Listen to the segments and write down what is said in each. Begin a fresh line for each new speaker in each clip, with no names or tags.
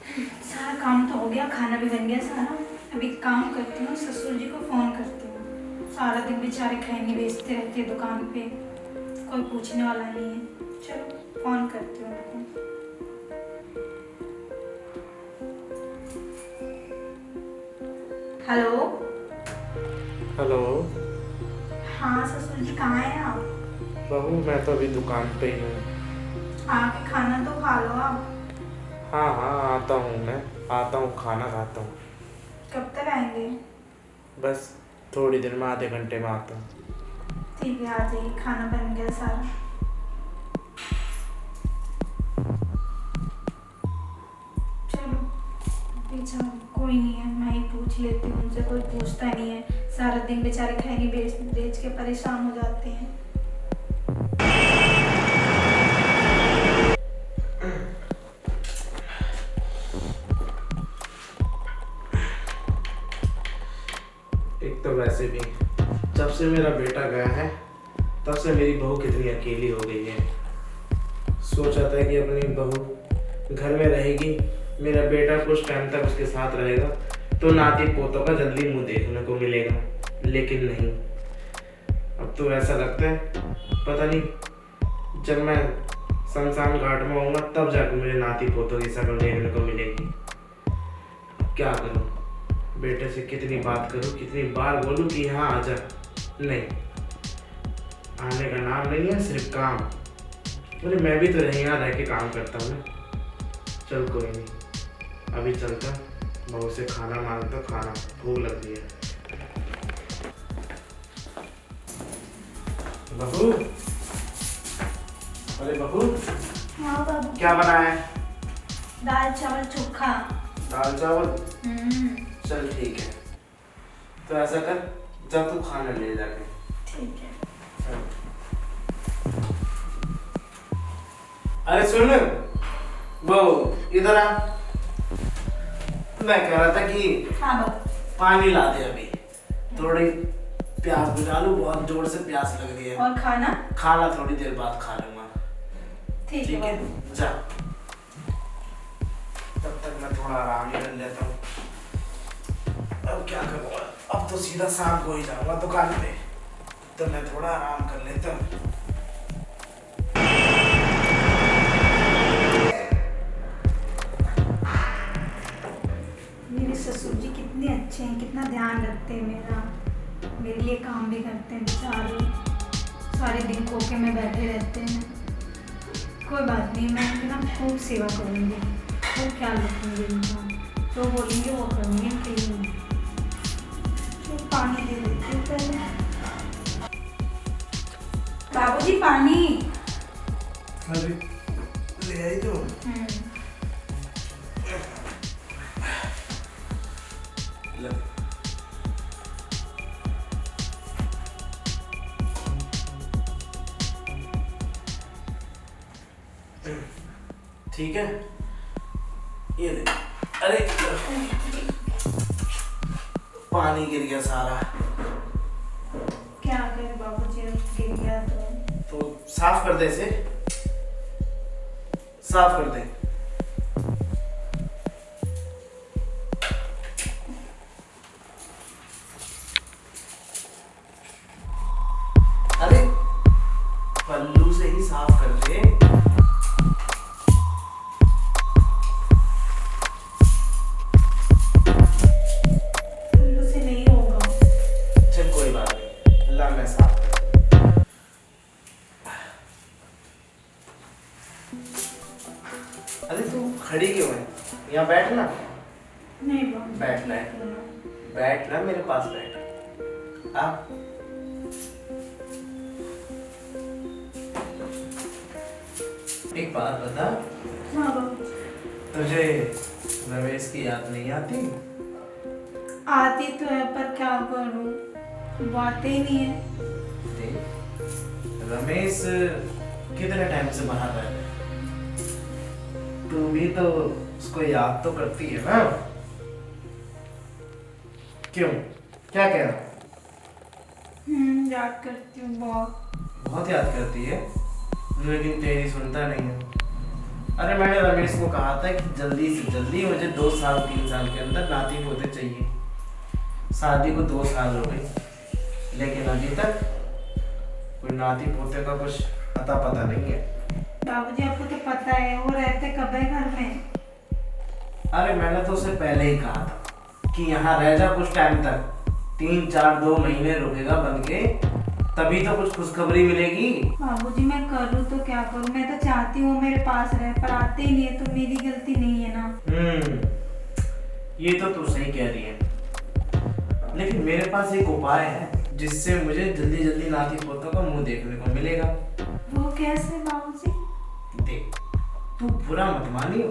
सारा काम तो हो गया, खाना भी बन गया सारा। अभी काम करती हूँ, ससुर जी को फ़ोन करती हूँ। सारा दिन बेचारे खैनी बेचते रहते हैं दुकान पे, कोई पूछने वाला नहीं है। चलो फ़ोन करती हूँ उनको। हेलो।
हेलो।
हाँ ससुर जी, कहाँ हैं आप?
बहू मैं तो अभी दुकान पे ही हूँ।
आके खाना तो खा लो आप।
हाँ हाँ आता हूँ, मैं आता हूँ, खाना खाता हूँ।
कब तक आएंगे?
बस थोड़ी देर में, आधे घंटे में आता हूँ।
ठीक है, आ जाइए, खाना बन गया सारा। चलो बेचारा कोई नहीं है, मैं ही पूछ लेती हूँ उनसे, कोई पूछता नहीं है। सारा दिन बेचारे खैनी बेच बेच के परेशान हो जाते हैं।
एक तो वैसे भी जब से मेरा बेटा गया है तब से मेरी बहू कितनी अकेली हो गई है। सोचा था कि अपनी बहू घर में रहेगी, मेरा बेटा कुछ टाइम तक उसके साथ रहेगा तो नाती पोतों का जल्दी मुंह देखने को मिलेगा, लेकिन नहीं। अब तो ऐसा लगता है पता नहीं जब मैं शमशान घाट में आऊँगा तब जाकर मुझे नाती पोतों की शक्ल देखने को मिलेगी। क्या करूँ, बेटे से कितनी बात करूँ, कितनी बार बोलूँ कि यहाँ आ जा, नहीं, आने का नाम नहीं है, सिर्फ काम। बोले मैं भी तो यहाँ रह के काम करता हूँ ना। चल कोई नहीं, अभी चलता बहू से खाना मांगता, खाना भूख लग रही है। बहू, अरे बहू,
हाँ बाबू।
क्या बना है?
दाल चावल चोखा।
दाल चावल। चल ठीक है, तो ऐसा कर, जा तू खाना ले जाके।
ठीक है।
चल। अरे सुन बहू, इधर आ। मैं कह रहा था कि
हाँ बाबू।
पानी ला दे, अभी थोड़ी प्यास बुझा लूं, बहुत जोर से प्यास लग रही है।
और खाना?
खाना थोड़ी देर बाद खा लूंगा।
ठीक है
है,
बाबू।
जा। तब तक मैं थोड़ा आराम ही कर लेता हूँ। अब क्या करूँगा, अब तो सीधा शाम को ही जाऊंगा दुकान पे, तो मैं थोड़ा आराम कर लेता हूँ।
मेरे ससुर जी कितने अच्छे हैं, कितना ध्यान रखते हैं मेरा, मेरे लिए काम भी करते हैं बेचारे। सारे दिन कोके में बैठे रहते हैं। कोई बात नहीं, मैं इनकी ना खूब सेवा करूँगी, खूब ख्याल रखूँगी इनका। जो बोलेंगे वो करूँगी इनके लिए। तो पानी दे देती हूँ पहले। बाबूजी पानी।
अरे ले आई तो। ठीक है, ये ले। अरे पानी गिर गया सारा।
क्या करें बाबूजी, अब गिर गया तो
साफ कर दे, इसे साफ कर दे। अरे पल्लू से ही साफ कर दे।
पल्लू से नहीं होगा।
चल कोई बात नहीं, ला मैं साफ कर दूं। अरे तू खड़ी क्यों है? यहाँ बैठ ना।
नहीं बाबू,
बैठ ना, बैठ ना, मेरे पास बैठ। आ एक बात बता,
हाँ बाबू।
तुझे रमेश की याद नहीं आती?
आती तो है, पर क्या करूं, बातें ही नहीं है।
देख, रमेश कितने टाइम से बाहर रह रहा है, तू भी तो उसको याद तो करती है ना? क्यों, क्या कह रहा?
याद करती हूँ बहुत।
बहुत याद करती है, लेकिन तेरी सुनता नहीं है। अरे मैंने रमेश को कहा था कि जल्दी से जल्दी मुझे 2 साल 3 साल के अंदर नाती पोते चाहिए। शादी को 2 साल हो गए, लेकिन अभी तक कोई नाती पोते का कुछ अता पता नहीं है।
बाबूजी आपको तो पता है वो रहते कब है घर में।
अरे मैंने तो उसे पहले ही कहा था कि यहाँ रह जा कुछ टाइम तक, 3 4 2 महीने रुकेगा बन के, तभी तो कुछ खुशखबरी मिलेगी।
बाबूजी मैं करूँ तो क्या करूँ, मैं तो चाहती हूँ मेरे पास रहे पर आते ही नहीं है, तो मेरी गलती नहीं है ना।
ये तो तू सही कह रही है, लेकिन मेरे पास एक उपाय है जिससे मुझे जल्दी जल्दी नाती पोतों का मुंह देखने को मिलेगा।
वो कैसे बाबूजी?
देख, तू बुरा मत मानियो,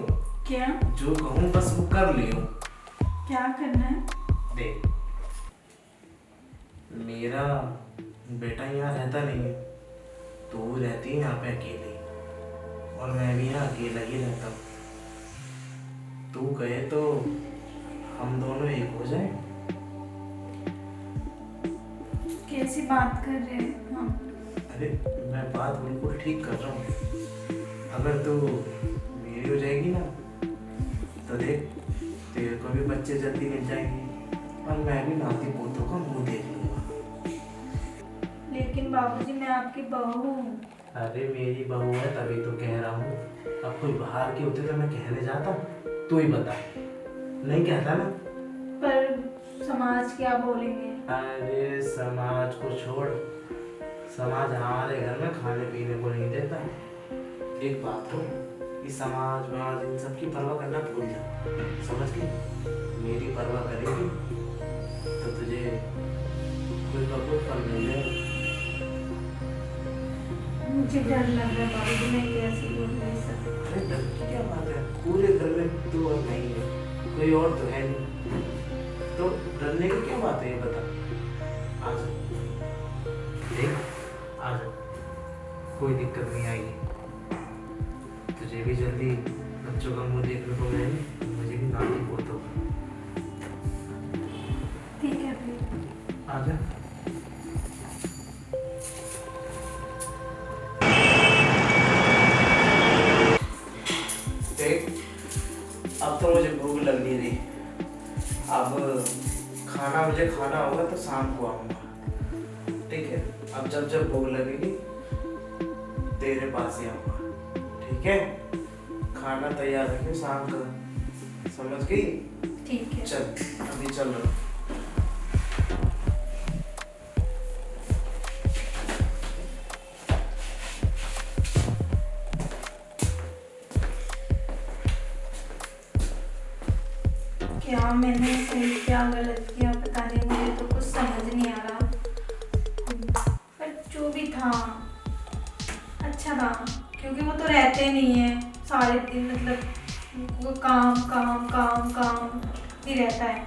क्या?
जो कहूँ बस वो कर लियो।
क्या करना है?
देख, मेरा बेटा यहाँ रहता नहीं है, तो वो रहती है यहाँ पे अकेले, और मैं भी यहाँ अकेला ही रहता हूँ। तू कहे तो हम दोनों एक हो जाए।
कैसी बात कर रहे हैं हम?
अरे मैं बात बिल्कुल ठीक कर रहा हूँ। अगर तू मेरी हो जाएगी ना, तो देख तेरे को भी बच्चे जल्दी मिल जाएंगे, और मैं भी नाती पोतों का मुंह देख लूंगा।
लेकिन बाबूजी मैं आपकी बहू हूँ।
अरे मेरी बहू है तभी तो कह रहा हूँ। अब कोई बाहर के होते तो मैं कहने जाता, तू ही बता। नहीं कहता ना।
पर समाज क्या बोलेंगे?
अरे समाज को छोड़, समाज हमारे घर में खाने पीने को नहीं देता। एक बात तो, कि समाज वाज इन सब की परवाह करना भूल जा, समझ गई? मेरी परवाह करेगी तो तुझे कोई कबूल फल मिल जाएगा।
मुझे डर लग रहा है बाबूजी, मैं कैसे बोलूँ ये सब?
अरे डर की क्या बात है, पूरे घर में तू और नहीं है, कोई और तो है नहीं, तो डरने की क्या बात है ये बता। आजा, देख आजा, कोई दिक्कत नहीं आएगी। तुझे भी जल्दी बच्चों का मुंह देखने को मिलेगा, मुझे भी नाती पोतों का।
ठीक है फिर।
आजा। देख, अब तो मुझे भूख लग नहीं रही। अब खाना मुझे खाना होगा तो शाम को आऊँगा, ठीक है? अब जब जब भूख लगेगी तेरे पास ही आऊँगा, ठीक है? खाना तैयार रखियो शाम का, समझ गई?
ठीक है।
चल, अभी चल रहा।
क्या मैंने सही क्या गलत किया पता नहीं, मुझे तो कुछ समझ नहीं आ रहा। पर जो भी था अच्छा था, क्योंकि वो तो रहते नहीं है सारे दिन, मतलब वो काम काम काम काम ही रहता है।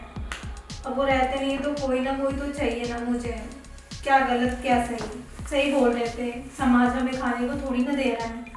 अब वो रहते नहीं है तो कोई ना कोई तो चाहिए ना मुझे। क्या गलत क्या सही? सही बोल रहे थे, समाज हमें खाने को थोड़ी ना दे रहा है।